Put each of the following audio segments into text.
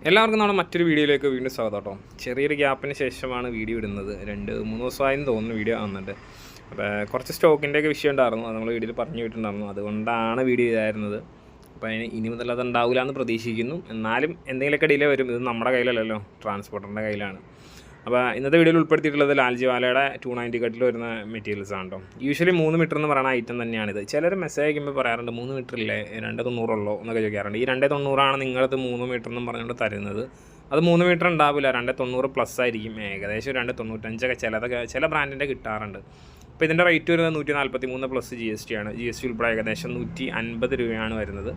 എല്ലാവർക്കും നമ്മുടെ മറ്റൊരു വീഡിയോയിലേക്ക് വീണ്ടും സ്വാഗതം കേട്ടോ. ചെറിയൊരു ഗ്യാപ്പിന് ശേഷമാണ് വീഡിയോ ഇടുന്നത്. 2-3 ദിവസമായെന്ന് തോന്നുന്നു വീഡിയോ വന്നിട്ട്. അപ്പോൾ കുറച്ച് സ്റ്റോക്കിൻ്റെയൊക്കെ വിഷയം ഉണ്ടായിരുന്നു, അത് നമ്മൾ വീഡിയോയിൽ പറഞ്ഞു വിട്ടിട്ടുണ്ടായിരുന്നു. അതുകൊണ്ടാണ് വീഡിയോ ഇതായിരുന്നത്. അപ്പോൾ ഇനി മുതൽ അത് ഉണ്ടാവില്ല എന്ന് പ്രതീക്ഷിക്കുന്നു. എന്നാലും എന്തെങ്കിലുമൊക്കെ ഡിലേ വരും. ഇത് നമ്മുടെ കയ്യിലല്ലല്ലോ, ട്രാൻസ്പോർട്ടറിൻ്റെ കയ്യിലാണ്. അപ്പോൾ ഇന്നത്തെ വീഡിയോയിൽ ഉൾപ്പെടുത്തിയിട്ടുള്ളത് ലാൽജിവാലയുടെ 290 കട്ടിൽ വരുന്ന മെറ്റീരിയൽസ് ആണ് കേട്ടോ. യൂഷ്വലി 3 മീറ്റർ എന്ന് പറയുന്ന ഐറ്റം തന്നെയാണിത്. ചിലർ മെസ്സേജ് അയക്കുമ്പോൾ പറയാറുണ്ട് 3 മീറ്റർ ഇല്ലേ, 290 ഉള്ളോ എന്നൊക്കെ ചോദിക്കാറുണ്ട്. ഈ 290 നിങ്ങളത് 3 മീറ്റർ എന്നും പറഞ്ഞുകൊണ്ട് തരുന്നത്. അത് 3 മീറ്റർ ഉണ്ടാവില്ല, 290 പ്ലസ് ആയിരിക്കും. ഏകദേശം 295 ചില ബ്രാൻഡിൻ്റെ കിട്ടാറുണ്ട്. അപ്പോൾ ഇതിൻ്റെ റേറ്റ് വരുന്നത് 143 പ്ലസ് GST ആണ്. GST ഉൾപ്പെടെ ഏകദേശം 150 രൂപയാണ് വരുന്നത്.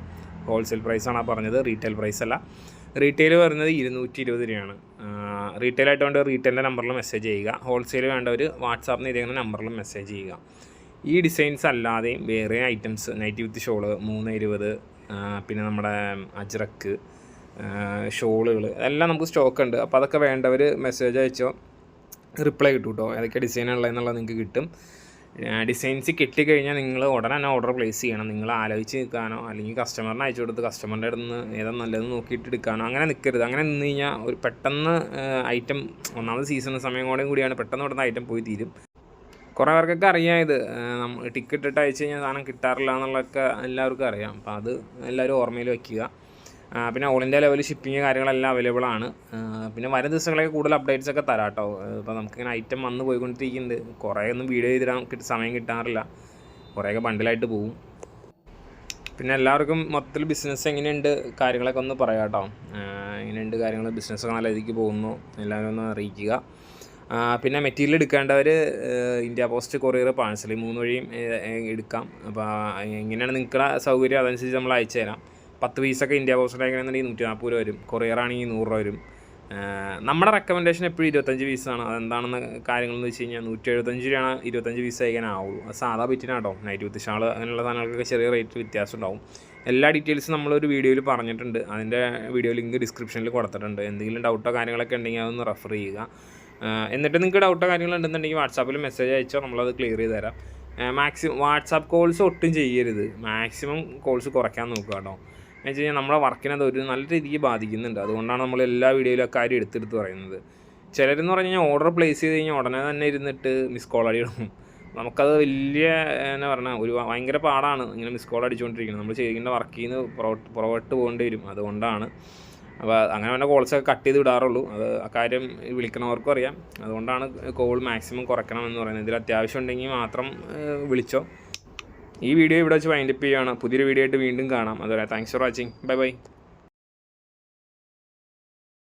ഹോൾസെയിൽ പ്രൈസാണ് ആ പറഞ്ഞത്, റീറ്റെയിൽ പ്രൈസ് അല്ല. റീറ്റെയിൽ വരുന്നത് 220 രൂപയാണ്. റീറ്റെയിലായിട്ട് വേണ്ട റീറ്റെയിലിൻ്റെ നമ്പറിൽ മെസ്സേജ് ചെയ്യുക. ഹോൾസെയിൽ വേണ്ടവർ വാട്സാപ്പിൽ ഇതേക്കുന്ന നമ്പറിൽ മെസ്സേജ് ചെയ്യുക. ഈ ഡിസൈൻസ് അല്ലാതെയും വേറെ ഐറ്റംസ്, നൈറ്റി വിത്ത് ഷോള് 320, പിന്നെ നമ്മുടെ അജ്രക്ക് ഷോളുകൾ എല്ലാം നമുക്ക് സ്റ്റോക്ക് ഉണ്ട്. അപ്പോൾ അതൊക്കെ വേണ്ടവർ മെസ്സേജ് അയച്ചോ, റിപ്ലൈ കിട്ടും കേട്ടോ. ഏതൊക്കെ ഡിസൈനുള്ളതെന്നുള്ളത് നിങ്ങൾക്ക് കിട്ടും. ഡിസൈൻസ് കിട്ടിക്കഴിഞ്ഞാൽ നിങ്ങൾ ഉടനെ തന്നെ ഓർഡർ പ്ലേസ് ചെയ്യണം. നിങ്ങൾ ആലോചിച്ച് നിൽക്കാനോ അല്ലെങ്കിൽ കസ്റ്റമറിന് അയച്ചു കൊടുത്ത് കസ്റ്റമറിൻ്റെ അടുത്ത് നിന്ന് ഏതാ നല്ലതെന്ന് നോക്കിയിട്ട് എടുക്കാനോ അങ്ങനെ നിൽക്കരുത്. അങ്ങനെ നിന്ന് കഴിഞ്ഞാൽ ഒരു പെട്ടെന്ന് ഐറ്റം, ഒന്നാമത് സീസൺ സമയം കൂടിയാണ്, പെട്ടെന്ന് പെട്ടെന്ന് ഐറ്റം പോയി തീരും. കുറേ പേർക്കൊക്കെ അറിയാം ഇത്. നമ്മൾ ടിക്കറ്റ് ഇട്ട് അയച്ചു കഴിഞ്ഞാൽ സാധനം കിട്ടാറില്ല എന്നുള്ളതൊക്കെ എല്ലാവർക്കും അറിയാം. അപ്പോൾ അത് എല്ലാവരും ഓർമ്മയിൽ വയ്ക്കുക. പിന്നെ ഓൾ ഇന്ത്യ ലെവൽ ഷിപ്പിങ് കാര്യങ്ങളെല്ലാം അവൈലബിൾ ആണ്. പിന്നെ വരും ദിവസങ്ങളൊക്കെ കൂടുതൽ അപ്ഡേറ്റ്സ് ഒക്കെ തരാം കേട്ടോ. ഇപ്പോൾ നമുക്കിങ്ങനെ ഐറ്റം വന്ന് പോയിക്കൊണ്ടിരിക്കുന്നുണ്ട്. കുറേ ഒന്നും വീഡിയോ ചെയ്തിടാൻ സമയം കിട്ടാറില്ല, കുറേയൊക്കെ ബണ്ടിലായിട്ട് പോവും. പിന്നെ എല്ലാവർക്കും മൊത്തത്തിൽ ബിസിനസ് എങ്ങനെയുണ്ട് കാര്യങ്ങളൊക്കെ ഒന്ന് പറയാം കേട്ടോ. എങ്ങനെയുണ്ട് കാര്യങ്ങൾ, ബിസിനസ്സൊക്കെ നല്ല രീതിക്ക് പോകുന്നു, എല്ലാവരും ഒന്ന് അറിയിക്കുക. പിന്നെ മെറ്റീരിയൽ എടുക്കേണ്ടവർ ഇന്ത്യ പോസ്റ്റ്, കൊറിയർ, പാഴ്സൽ 3 വഴിയും എടുക്കാം. അപ്പോൾ എങ്ങനെയാണ് നിങ്ങളുടെ സൗകര്യം അതനുസരിച്ച് നമ്മൾ അയച്ചു തരാം. 10 പീസൊക്കെ ഇന്ത്യ പോസ്റ്റ് അയക്കണമെന്നുണ്ടെങ്കിൽ 140 രൂപ വരും, കൊറിയറാണെങ്കിൽ 100 രൂപ വരും. നമ്മുടെ റെക്കമെൻഡേഷൻ എപ്പോഴും 25 പീസാണ്. അതെന്താണെന്ന് കാര്യങ്ങളെന്ന് വെച്ച് കഴിഞ്ഞാൽ 175 രൂപയാണ് 25 പീസ് അയക്കാനാവുള്ളൂ. അത് സാധാ ബിറ്റിനാട്ടോ. നൈറ്റ് വിത്ത് ഷാൾ അങ്ങനെയുള്ള സാധനങ്ങൾക്കൊക്കെ ചെറിയ റേറ്റ് വ്യത്യാസം ഉണ്ടാവും. എല്ലാ ഡീറ്റെയിൽസും നമ്മളൊരു വീഡിയോയിൽ പറഞ്ഞിട്ടുണ്ട്. അതിൻ്റെ വീഡിയോ ലിങ്ക് ഡിസ്ക്രിപ്ഷനിൽ കൊടുത്തിട്ടുണ്ട്. എന്തെങ്കിലും ഡൗട്ടോ കാര്യങ്ങളൊക്കെ ഉണ്ടെങ്കിൽ അതൊന്ന് റെഫർ ചെയ്യുക. എന്നിട്ട് നിങ്ങൾക്ക് ഡൗട്ടോ കാര്യങ്ങളുണ്ടെന്നുണ്ടെങ്കിൽ വാട്സാപ്പിൽ മെസ്സേജ് അയച്ചോ, നമ്മളത് ക്ലിയർ ചെയ്ത് തരാം. മാക്സിമം വാട്സാപ്പ് കോൾസ് ഒട്ടും ചെയ്യരുത്. മാക്സിമം കോൾസ് കുറയ്ക്കാൻ നോക്കുക കേട്ടോ. എന്ന് വെച്ച് കഴിഞ്ഞാൽ നമ്മുടെ വർക്കിനെ അത് ഒരു നല്ല രീതിക്ക് ബാധിക്കുന്നുണ്ട്. അതുകൊണ്ടാണ് നമ്മൾ എല്ലാ വീഡിയോയിലും ആ കാര്യം എടുത്തെടുത്ത് പറയുന്നത്. ചിലരെന്ന് പറഞ്ഞു കഴിഞ്ഞാൽ ഓർഡർ പ്ലേസ് ചെയ്ത് കഴിഞ്ഞാൽ ഉടനെ തന്നെ ഇരുന്നിട്ട് മിസ് കോൾ അടിയിടും. നമുക്കത് വലിയ എന്നാ പറഞ്ഞാൽ ഭയങ്കര പാടാണ് ഇങ്ങനെ മിസ് കോൾ അടിച്ചുകൊണ്ടിരിക്കുന്നത്. നമ്മൾ ചെയ്യുന്ന വർക്കിൽ നിന്ന് പുറകോട്ട് പോകേണ്ടി വരും. അതുകൊണ്ടാണ്. അപ്പോൾ അങ്ങനെ തന്നെ കോൾസൊക്കെ കട്ട് ചെയ്ത് വിടാറുള്ളൂ. അത് ആ കാര്യം വിളിക്കണവർക്കും അറിയാം. അതുകൊണ്ടാണ് കോൾ മാക്സിമം കുറയ്ക്കണം എന്ന് പറയുന്നത്. ഇതിൽ അത്യാവശ്യം ഉണ്ടെങ്കിൽ മാത്രം വിളിച്ചോ. ഈ വീഡിയോ ഇവിടെ വെച്ച് വൈൻഡപ്പ് ചെയ്യുകയാണ്. പുതിയൊരു വീഡിയോ ആയിട്ട് വീണ്ടും കാണാം. അതുവരെ thanks for watching. Bye bye.